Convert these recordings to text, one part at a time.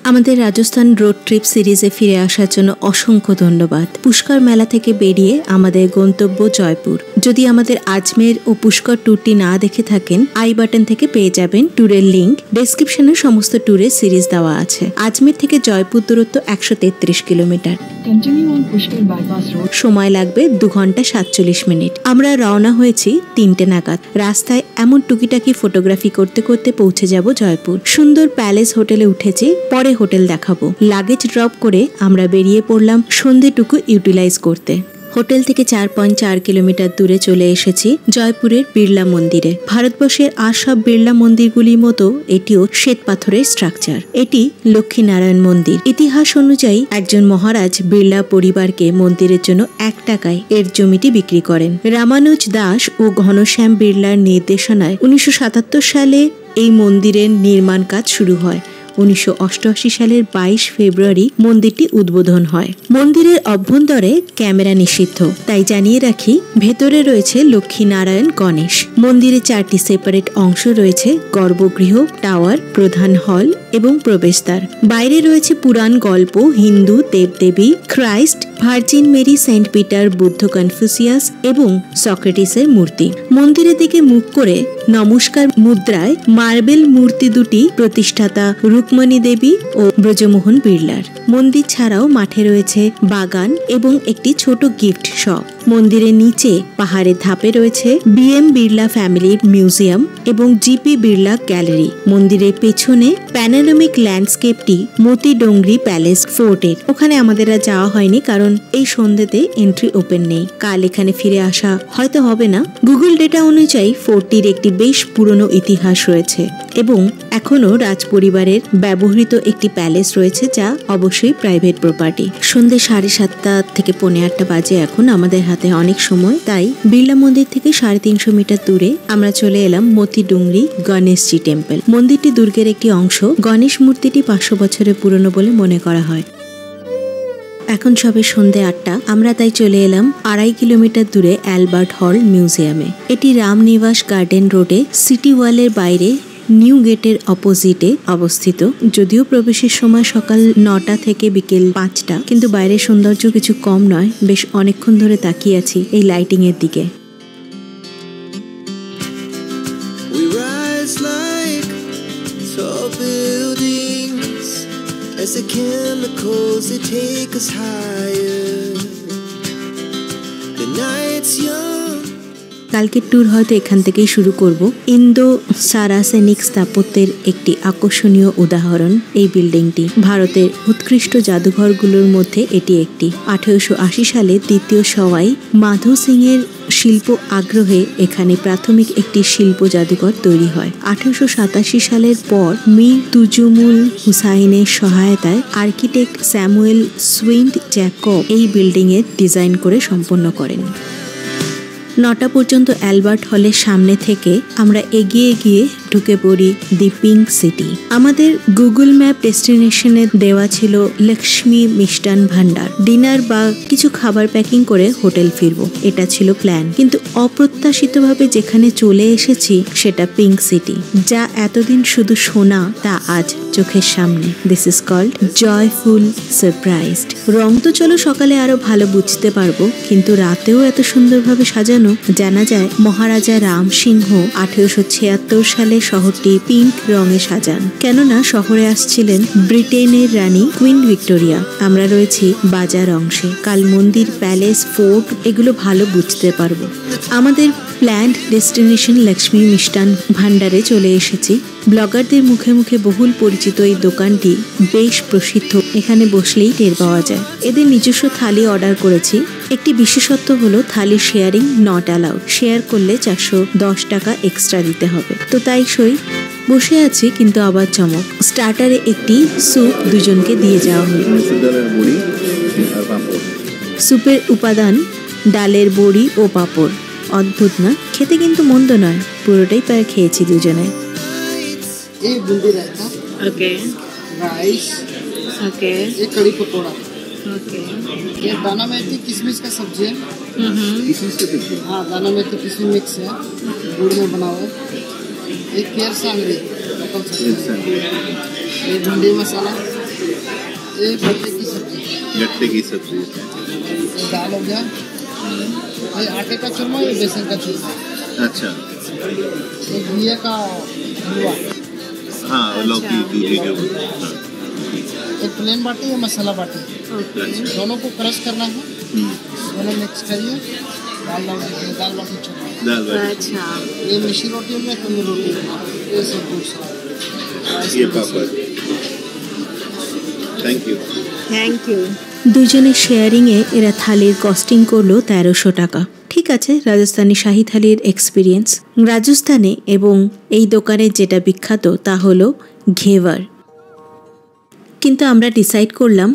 আমাদের Rajasthan road trip সিরিজে ফিরে আসার জন্য অসংখ্য ধন্যবাদ। পুষ্কর মেলা থেকে বেরিয়ে আমাদের গন্তব্য জয়পুর। যদি আমাদের আজমের ও পুষ্কর ট্যুরটি না দেখে থাকেন, আই বাটন থেকে পেয়ে যাবেন ট্যুরের লিংক। ডেসক্রিপশনে সমস্ত ট্যুরের সিরিজ দেওয়া আছে। আজমের থেকে জয়পুর দূরত্ব 133 কিলোমিটার। সময় লাগবে 2 ঘন্টা 47 মিনিট। আমরা রওনা হয়েছি 3টে নাগাদ। রাস্তায় এমন টুকিটাকি ফটোগ্রাফি করতে করতে পৌঁছে যাব জয়পুর। সুন্দর প্যালেস হোটেলে উঠেছি, পরে হোটেল দেখাবো। লাগেজ ড্রপ করে আমরা বেরিয়ে পড়লাম সন্ধেটুকু ইউটিলাইজ করতে। হোটেল থেকে 4.4 কিলোমিটার দূরে চলে এসেছি জয়পুরের বিড়লা মন্দিরে। ভারতবর্ষের আর সব বিড়লা মন্দিরগুলির মতো এটিও শ্বেত পাথরের স্ট্রাকচার। এটি লক্ষ্মীনারায়ণ মন্দির। ইতিহাস অনুযায়ী একজন মহারাজ বিড়লা পরিবারকে মন্দিরের জন্য 1 টাকায় এর জমিটি বিক্রি করেন। রামানুজ দাস ও ঘনশ্যাম বিড়লার নির্দেশনায় 1977 সালে এই মন্দিরের নির্মাণ কাজ শুরু হয়। 1988 সালের 22 ফেব্রুয়ারি মন্দিরটি উদ্বোধন হয়। মন্দিরের অভ্যন্তরে ক্যামেরা নিষিদ্ধ, তাই জানিয়ে রাখি ভেতরে রয়েছে লক্ষ্মীনারায়ণ গণেশ। মন্দিরে 4টি সেপারেট অংশ রয়েছে: গর্ভগৃহ, টাওয়ার, প্রধান হল এবং প্রবেশদ্বার। বাইরে রয়েছে পুরাণ গল্প, হিন্দু দেবদেবী, Christ, virgin Mary, Saint Peter, Buddha, Confucius এবং সক্রেটিসের মূর্তি। মন্দিরের দিকে মুখ করে নমস্কার মুদ্রায় মার্বেল মূর্তি দুটি প্রতিষ্ঠাতা রুকমণী দেবী ও ব্রজমোহন বিড়লার। মন্দির ছাড়াও মাঠে রয়েছে বাগান এবং একটি ছোট গিফট শপ। মন্দিরের নিচে পাহাড়ের ধাপে রয়েছে BM বিড়লা ফ্যামিলির মিউজিয়াম এবং GP বিড়লা গ্যালারি। মন্দিরের পেছনে প্যানোরামিক ল্যান্ডস্কেপটি মতি ডোংরি প্যালেস ফোর্টের। ওখানে আমাদের আর যাওয়া হয়নি, কারণ এই সন্ধ্যেতে এন্ট্রি ওপেন নেই। কাল এখানে ফিরে আসা হয়তো হবে না। গুগল ডেটা অনুযায়ী ফোর্টটির একটি বেশ পুরনো ইতিহাস রয়েছে এবং এখনো রাজপরিবারের ব্যবহৃত একটি প্যালেস রয়েছে, যা অবশ্যই প্রাইভেট প্রপার্টি। সন্ধ্যে 7:30 থেকে 8:45 বাজে এখন। আমাদের হাতে অনেক সময়, তাই বিড়লা মন্দির থেকে 350 মিটার দূরে আমরা চলে এলাম মতি ডুংরি গণেশজি টেম্পল। মন্দিরটি দুর্গের একটি অংশ। গণেশ মূর্তিটি 500 বছরের পুরনো বলে মনে করা হয়। এখন সবে সন্ধ্যে 8টা। আমরা তাই চলে এলাম 2.5 কিলোমিটার দূরে অ্যালবার্ট হল মিউজিয়ামে। এটি রামনিবাস গার্ডেন রোডে সিটি ওয়ালের বাইরে নিউ গেটের অপোজিটে অবস্থিত। যদিও প্রবেশের সময় সকাল 9টা থেকে বিকেল 5টা, কিন্তু বাইরের সৌন্দর্য কিছু কম নয়। বেশ অনেকক্ষণ ধরে তাকিয়ে আছি এই লাইটিং এর দিকে। কালকের ট্যুর হয়তো এখান থেকেই শুরু করব। ইন্দো সারাসেনিক স্থাপত্যের একটি আকর্ষণীয় উদাহরণ এই বিল্ডিংটি। ভারতের উৎকৃষ্ট জাদুঘরগুলোর মধ্যে এটি একটি। 1880 সালে দ্বিতীয় সওয়াই মাধো সিং এর শিল্প আগ্রহে এখানে প্রাথমিক একটি শিল্প জাদুঘর তৈরি হয়। 1887 সালের পর মীর তুজুমুল হুসাইনের সহায়তায় আর্কিটেক্ট স্যামুয়েল সুইন্ড জ্যাকব এই বিল্ডিং এর ডিজাইন করে সম্পন্ন করেন। 9টা পর্যন্ত অ্যালবার্ট হলের সামনে থেকে আমরা এগিয়ে গিয়ে ঢুকে পড়ি দি পিঙ্ক সিটি। আমাদের গুগল ম্যাপ ডেস্টিনেশনে দেওয়া ছিল লক্ষ্মী মিষ্টান ভান্ডার। ডিনার বা কিছু খাবার প্যাকিং করে হোটেল ফিরবো, এটা ছিল প্ল্যান। কিন্তু অপ্রত্যাশিতভাবে যেখানে চলে এসেছি সেটা পিঙ্ক সিটি। যা এতদিন শুধু শোনা, তা আজ চোখের সামনে। This is called joyful surprised. রং তো চলো সকালে আরো ভালো বুঝতে পারবো, কিন্তু রাতেও এত সুন্দরভাবে সাজানো। জানা যায় মহারাজা রাম সিংহ 1876 সালে শহরটি পিঙ্ক রঙে সাজান, কেননা শহরে আসছিলেন ব্রিটেনের রানী কুইন ভিক্টোরিয়া। আমরা রয়েছি বাজার অংশে। কাল মন্দির, প্যালেস, ফোর্ট এগুলো ভালো বুঝতে পারবো। আমাদের প্ল্যান্ড ডেস্টিনেশন লক্ষ্মী মিষ্টান ভান্ডারে চলে এসেছি। ব্লগারদের মুখে মুখে বহুল পরিচিত এই দোকানটি বেশ প্রসিদ্ধ। এখানে বসলেই টের পাওয়া যায়। এদের নিজস্ব থালি অর্ডার করেছি। একটি বিশেষত্ব হলো থালি শেয়ারিং নট অ্যালাউড। শেয়ার করলে 410 টাকা এক্সট্রা দিতে হবে। তো তাই সই বসে আছি, কিন্তু আবার চমক। স্টার্টারে একটি স্যুপ দুজনকে দিয়ে যাওয়া হলো। স্যুপের উপাদান ডালের বড়ি ও পাঁপড়। অদ্ভুত না? খেতে কিন্তু মন্দ নয়। পুরোটাই প্রায় খেয়েছি দুজনে। एक boondi raita, okay, rice, okay, एक कड़ी पकौड़ा, ओके, ये दाना मेथी किशमिश का सब्जी है। किशमिश का सब्जी? हाँ, दाना मेथी किशमिश मिक्स है, गुड़ में बना हुआ है। एक केर सांगरी, ये भिंडी मसाला, ये गट्टे की सब्जी, गट्टे की सब्जी, ये दाल हो गया, ये आटे का चूरमा, ये बेसन का चूरमा, अच्छा, ये घिया का हलवा, हाँ लौकी दूधी का, एक प्लेन बाटी, ये मसाला बाटी, दोनों को क्रश करना है, दोनों मिक्स करिए, दाल बाटी चूरमा, दाल बाटी, अच्छा ये मिशी रोटी हो गया, तंदूरी रोटी हो गया, ये सब दूसरा, ये पापड़, থ্যাংক ইউ। দুজনে শেয়ারিংয়ে এরা থালির কস্টিং করলো 1300 টাকা। ঠিক আছে, রাজস্থানি শাহী থালির এক্সপিরিয়েন্স। রাজস্থানে এবং এই দোকানে যেটা বিখ্যাত তা হলো ঘেভার। কিন্তু আমরা ডিসাইড করলাম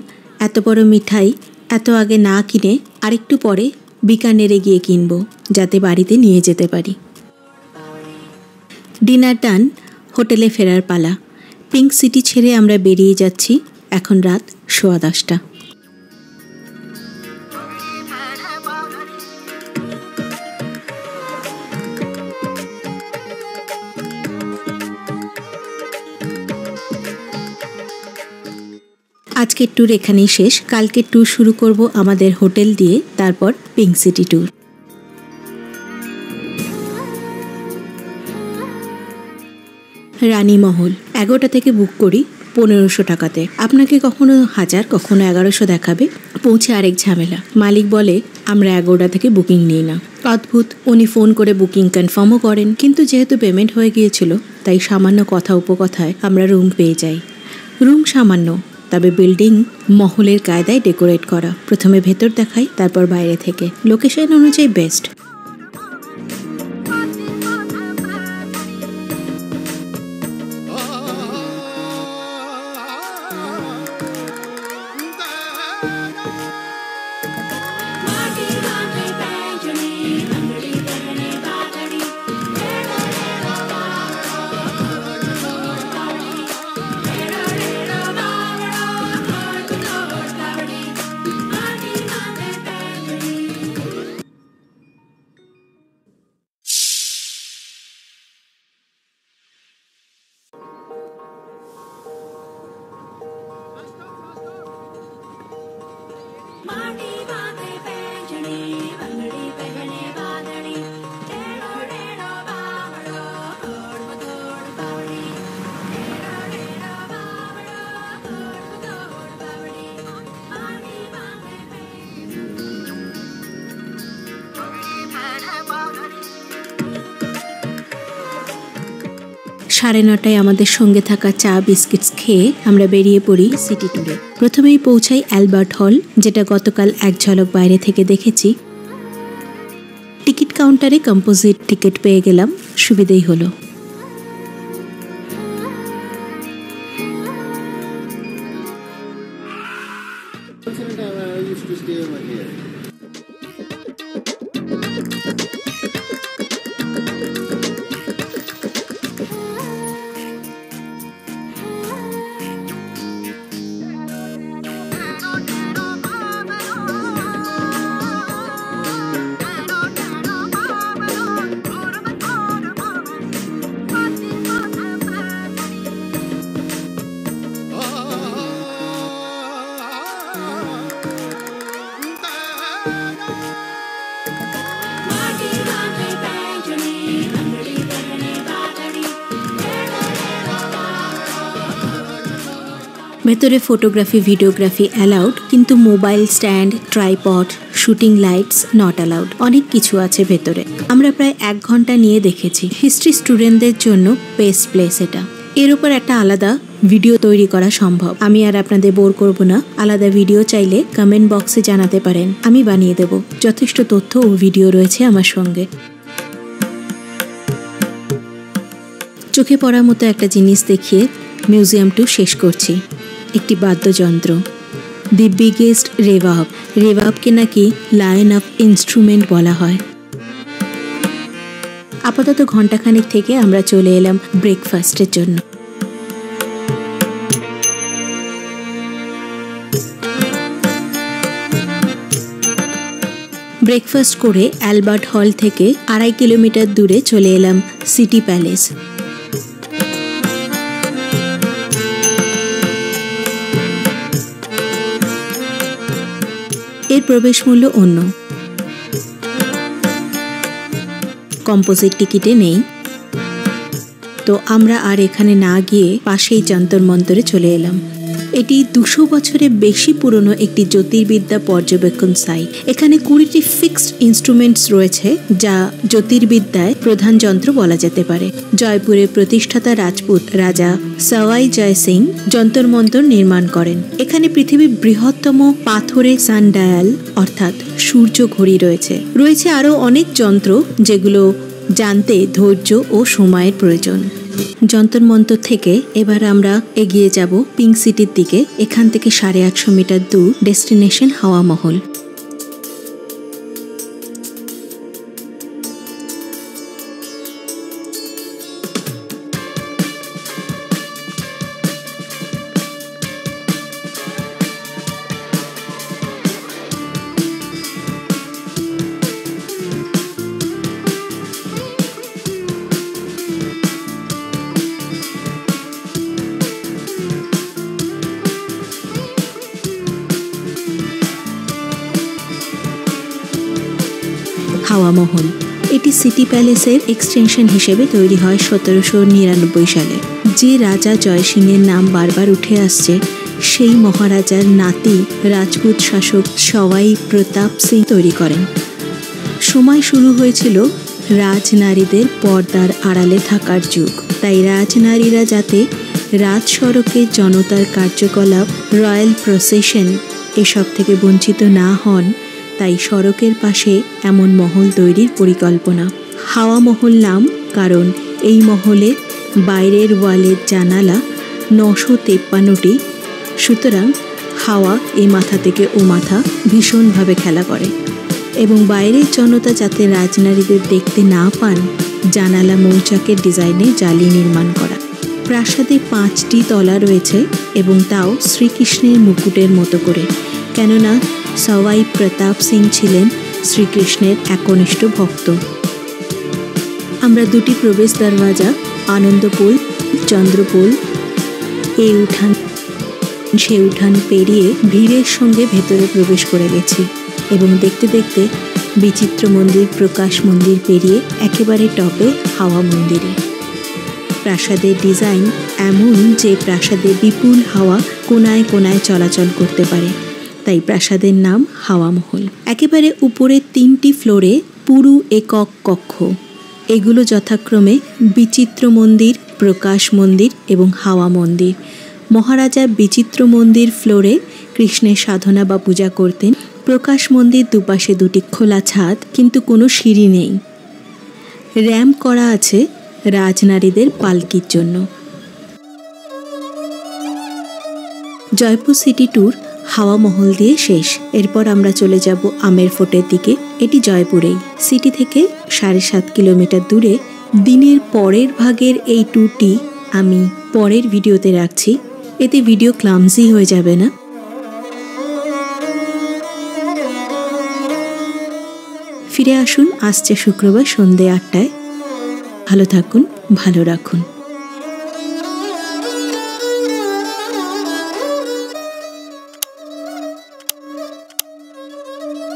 এত বড় মিঠাই এত আগে না কিনে আরেকটু পরে বিকানেরে গিয়ে কিনবো, যাতে বাড়িতে নিয়ে যেতে পারি। ডিনার ডান, হোটেলে ফেরার পালা। পিঙ্ক সিটি ছেড়ে আমরা বেরিয়ে যাচ্ছি। এখন রাত 10:15। আজকের ট্যুর এখানেই শেষ। কালকে ট্যুর শুরু করব আমাদের হোটেল দিয়ে, তারপর পিঙ্ক সিটি ট্যুর। রানীমহল 11টা থেকে বুক করি 1500 টাকাতে। আপনাকে কখনো 1000 কখনো 1100 দেখাবে, পৌঁছে আরেক ঝামেলা। মালিক বলে আমরা 11টা থেকে বুকিং নিই না। অদ্ভুত, উনি ফোন করে বুকিং কনফার্মও করেন, কিন্তু যেহেতু পেমেন্ট হয়ে গিয়েছিল তাই সামান্য কথা উপকথায় আমরা রুম পেয়ে যাই। রুম সামান্য, তবে বিল্ডিং মহলের কায়দায় ডেকোরেট করা। প্রথমে ভেতর দেখাই, তারপর বাইরে থেকে। লোকেশন অনুযায়ী বেস্ট। সাড়ে 9টায় আমাদের সঙ্গে থাকা চা বিস্কিটস খেয়ে আমরা বেরিয়ে পড়ি সিটি ট্যুরে। প্রথমেই পৌঁছাই অ্যালবার্ট হল, যেটা গতকাল এক ঝলক বাইরে থেকে দেখেছি। টিকিট কাউন্টারে কম্পোজিট টিকিট পেয়ে গেলাম, সুবিধেই হলো। ভেতরে ফটোগ্রাফি ভিডিওগ্রাফি অ্যালাউড, কিন্তু mobile stand, tripod, shooting lights not allowed. অনেক কিছু আছে ভেতরে। আমরা প্রায় 1 ঘন্টা নিয়ে দেখেছি। হিস্ট্রি স্টুডেন্টদের জন্য বেস্ট প্লেস এটা। এর উপর একটা আলাদা ভিডিও তৈরি করা সম্ভব। আমি আর আপনাদের বোর করব না। আলাদা ভিডিও চাইলে কমেন্ট বক্সে জানাতে পারেন, আমি বানিয়ে দেব। যথেষ্ট তথ্য ও ভিডিও রয়েছে আমার সঙ্গে। চোখে পড়ার মতো একটা জিনিস দেখিয়ে মিউজিয়ামটু শেষ করছি। একটি বাদ্যযন্ত্র, দি বিগেস্ট রেভাব। রেভাবকে নাকি লায়ন অফ ইনস্ট্রুমেন্ট বলা হয়। আপাতত ঘন্টাখানেক থেকে আমরা চলে এলাম ব্রেকফাস্টের জন্য। ব্রেকফাস্ট করে অ্যালবার্ট হল থেকে 2.5 কিলোমিটার দূরে চলে এলাম সিটি প্যালেস। এর প্রবেশ মূল্য অন্য, কম্পোজিট টিকিটে নেই। তো আমরা আর এখানে না গিয়ে পাশেই যন্তর মন্তরে চলে এলাম। এটি 200 বছরের বেশি পুরনো একটি জ্যোতির্বিদ্যা পর্যবেক্ষণ সাইট। এখানে 20টি ফিক্সড ইনস্ট্রুমেন্টস রয়েছে, যা জ্যোতির্বিদ্যায় প্রধান যন্ত্র বলা যেতে পারে। জয়পুরের প্রতিষ্ঠাতা রাজপুত রাজা সওয়াই জয় সিং যন্তর মন্তর নির্মাণ করেন। এখানে পৃথিবীর বৃহত্তম পাথরের সানডায়াল অর্থাৎ সূর্য ঘড়ি রয়েছে। রয়েছে আরও অনেক যন্ত্র যেগুলো জানতে ধৈর্য ও সময়ের প্রয়োজন। যন্তর মন্তর থেকে এবার আমরা এগিয়ে যাব পিঙ্ক সিটির দিকে। এখান থেকে 850 মিটার দূর ডেস্টিনেশন হাওয়া মহল। হাওয়া মহল এটি সিটি প্যালেসের এক্সটেনশন হিসেবে তৈরি হয় 1799 সালে। যে রাজা জয় সিংয়ের নাম বারবার উঠে আসছে, সেই মহারাজার নাতি রাজপুত শাসক সওয়াই প্রতাপ সিং তৈরি করেন। সময় শুরু হয়েছিল রাজনারীদের পর্দার আড়ালে থাকার যুগ। তাই রাজনারীরা যাতে রাজ সড়কে জনতার কার্যকলাপ, রয়্যাল প্রসেশন এসব থেকে বঞ্চিত না হন, তাই সড়কের পাশে এমন মহল তৈরির পরিকল্পনা। হাওয়া মহল নাম কারণ এই মহলে বাইরের ওয়ালের জানালা 953টি, সুতরাং হাওয়া এই মাথা থেকে ও মাথা ভীষণভাবে খেলা করে। এবং বাইরের জনতা যাতে রাজনারীদের দেখতে না পান, জানালা মৌচাকের ডিজাইনে জালি নির্মাণ করা। প্রাসাদে 5টি তলা রয়েছে এবং তাও শ্রীকৃষ্ণের মুকুটের মতো করে, কেননা সওয়াই প্রতাপ সিং ছিলেন শ্রীকৃষ্ণের একনিষ্ঠ ভক্ত। আমরা 2টি প্রবেশ দরওয়াজা আনন্দপুল, চন্দ্রপুল, এই উঠান সে উঠান পেরিয়ে ভিড়ের সঙ্গে ভেতরে প্রবেশ করে গেছি এবং দেখতে দেখতে বিচিত্র মন্দির, প্রকাশ মন্দির পেরিয়ে একেবারে টপে হাওয়া মন্দিরে। প্রাসাদের ডিজাইন এমন যে প্রাসাদে বিপুল হাওয়া কোনায় কোনায় চলাচল করতে পারে, তাই প্রাসাদের নাম হাওয়া মহল। একেবারে উপরে 3টি ফ্লোরে পুরু একক কক্ষ, এগুলো যথাক্রমে বিচিত্র মন্দির, প্রকাশ মন্দির এবং হাওয়া মন্দির। মহারাজা বিচিত্র মন্দির ফ্লোরে কৃষ্ণের সাধনা বা পূজা করতেন। প্রকাশ মন্দির দুপাশে 2টি খোলা ছাদ, কিন্তু কোনো সিঁড়ি নেই। র্যাম্প করা আছে রাজনারীদের পালকির জন্য। জয়পুর সিটি ট্যুর হাওয়া মহল দিয়ে শেষ। এরপর আমরা চলে যাব আমের ফোর্টের দিকে। এটি জয়পুরেই, সিটি থেকে 7.5 কিলোমিটার দূরে। দিনের পরের ভাগের এই ট্যুরটি আমি পরের ভিডিওতে রাখছি, এতে ভিডিও ক্লামজি হয়ে যাবে না। ফিরে আসুন আসছে শুক্রবার সন্ধ্যে 8টায়। ভালো থাকুন, ভালো রাখুন।